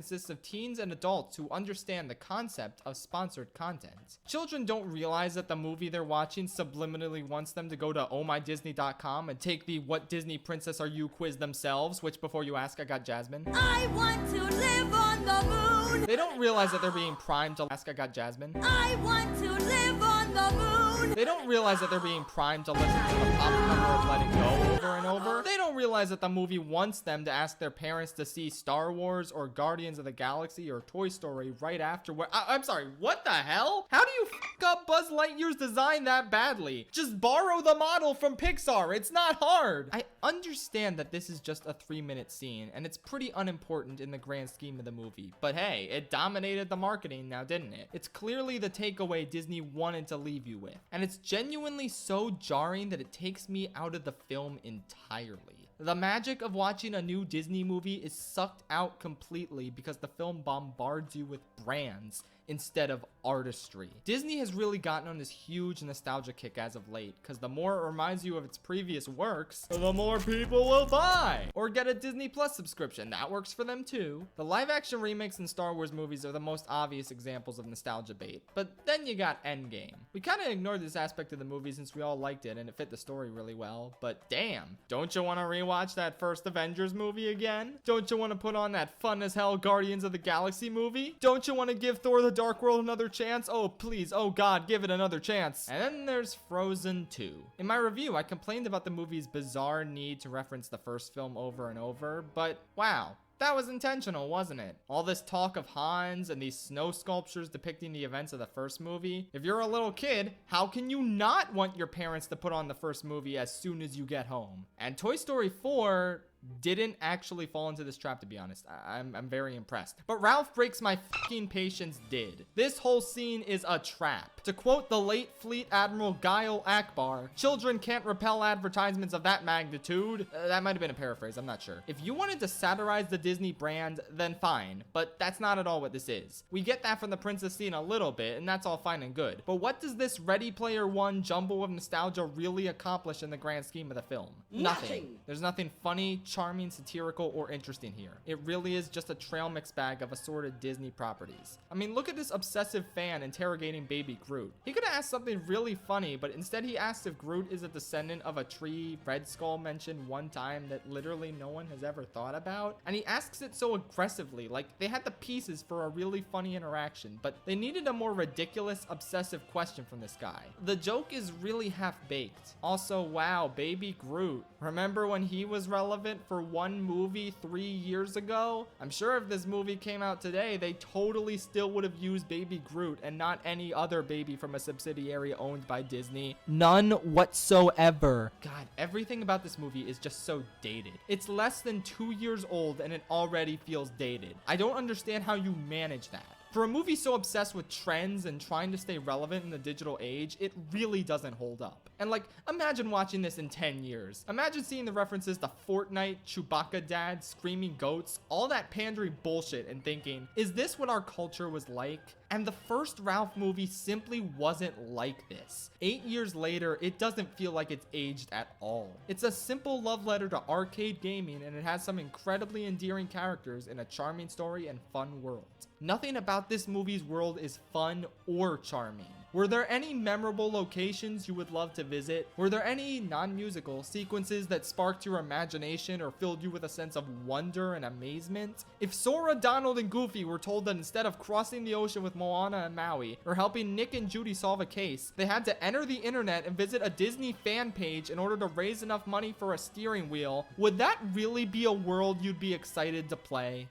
consists of teens and adults who understand the concept of sponsored content. Children don't realize that the movie they're watching subliminally wants them to go to ohmydisney.com and take the "What Disney princess are you" quiz themselves, which before you ask, I got Jasmine. I want to live on the moon. They don't realize that they're being primed to ask, I got Jasmine. I want to live on the moon. They don't realize that they're being primed to listen to the pop number of Let It Go over and over. They don't realize that the movie wants them to ask their parents to see Star Wars or Guardians of the Galaxy or Toy Story right afterward. I'm sorry, what the hell? How do you f up Buzz Lightyear's design that badly? Just borrow the model from Pixar. It's not hard. I understand that this is just a 3-minute scene and it's pretty unimportant in the grand scheme of the movie, but hey, it dominated the marketing now, didn't it? It's clearly the takeaway Disney wanted to leave you with, and it's genuinely so jarring that it takes me out of the film entirely. The magic of watching a new Disney movie is sucked out completely because the film bombards you with brands instead of artistry. Disney has really gotten on this huge nostalgia kick as of late, because the more it reminds you of its previous works, the more people will buy or get a Disney Plus subscription. That works for them too. The live action remakes in Star Wars movies are the most obvious examples of nostalgia bait, but then you got Endgame. We kind of ignored this aspect of the movie since we all liked it and it fit the story really well, but damn, don't you want to rewatch that first Avengers movie again? Don't you want to put on that fun as hell Guardians of the Galaxy movie? Don't you want to give Thor the Dark World another chance? Oh please, oh god, give it another chance. And then there's Frozen 2. In my review, I complained about the movie's bizarre need to reference the first film over and over, but wow, that was intentional, wasn't it? All this talk of Hans and these snow sculptures depicting the events of the first movie. If you're a little kid, how can you not want your parents to put on the first movie as soon as you get home? And Toy Story 4 didn't actually fall into this trap, to be honest. I'm very impressed. But Ralph Breaks My Fucking Patience did. This whole scene is a trap. To quote the late Fleet Admiral Gail Akbar, children can't repel advertisements of that magnitude. That might have been a paraphrase, I'm not sure. If you wanted to satirize the Disney brand, then fine, but that's not at all what this is. We get that from the princess scene a little bit, and that's all fine and good. But what does this Ready Player One jumble of nostalgia really accomplish in the grand scheme of the film? Nothing. There's nothing funny, charming, satirical, or interesting here. It really is just a trail mix bag of assorted Disney properties. I mean, look at this obsessive fan interrogating baby Groot. He could have asked something really funny, but instead he asked if Groot is a descendant of a tree Red Skull mentioned one time that literally no one has ever thought about. And he asks it so aggressively, like they had the pieces for a really funny interaction, but they needed a more ridiculous, obsessive question from this guy. The joke is really half-baked. Also, wow, baby Groot. Remember when he was relevant for one movie 3 years ago? I'm sure if this movie came out today, they totally still would have used baby Groot and not any other baby from a subsidiary owned by Disney. None whatsoever. God, everything about this movie is just so dated. It's less than 2 years old and it already feels dated. I don't understand how you manage that. For a movie so obsessed with trends and trying to stay relevant in the digital age, it really doesn't hold up. And like, imagine watching this in 10 years. Imagine seeing the references to Fortnite, Chewbacca Dad, Screaming Goats, all that pandering bullshit and thinking, is this what our culture was like? And the first Ralph movie simply wasn't like this. 8 years later, it doesn't feel like it's aged at all. It's a simple love letter to arcade gaming, and it has some incredibly endearing characters in a charming story and fun world. Nothing about this movie's world is fun or charming. Were there any memorable locations you would love to visit? Were there any non-musical sequences that sparked your imagination or filled you with a sense of wonder and amazement? If Sora, Donald, and Goofy were told that instead of crossing the ocean with Moana and Maui, or helping Nick and Judy solve a case, they had to enter the internet and visit a Disney fan page in order to raise enough money for a steering wheel, would that really be a world you'd be excited to play?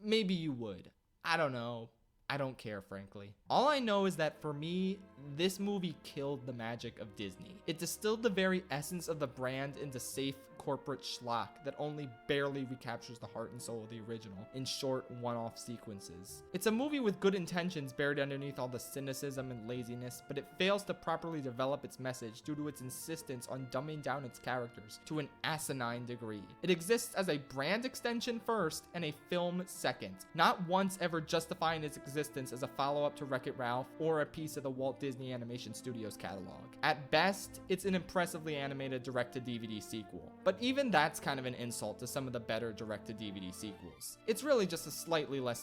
Maybe you would. I don't know. I don't care, frankly. All I know is that for me, this movie killed the magic of Disney. It distilled the very essence of the brand into safe corporate schlock that only barely recaptures the heart and soul of the original in short one-off sequences. It's a movie with good intentions buried underneath all the cynicism and laziness, but it fails to properly develop its message due to its insistence on dumbing down its characters to an asinine degree. It exists as a brand extension first and a film second, not once ever justifying its existence as a follow-up to Wreck-It Ralph or a piece of the Walt Disney Animation Studios catalog. At best, it's an impressively animated direct-to-DVD sequel. But but even that's kind of an insult to some of the better direct-to-DVD sequels. It's really just a slightly less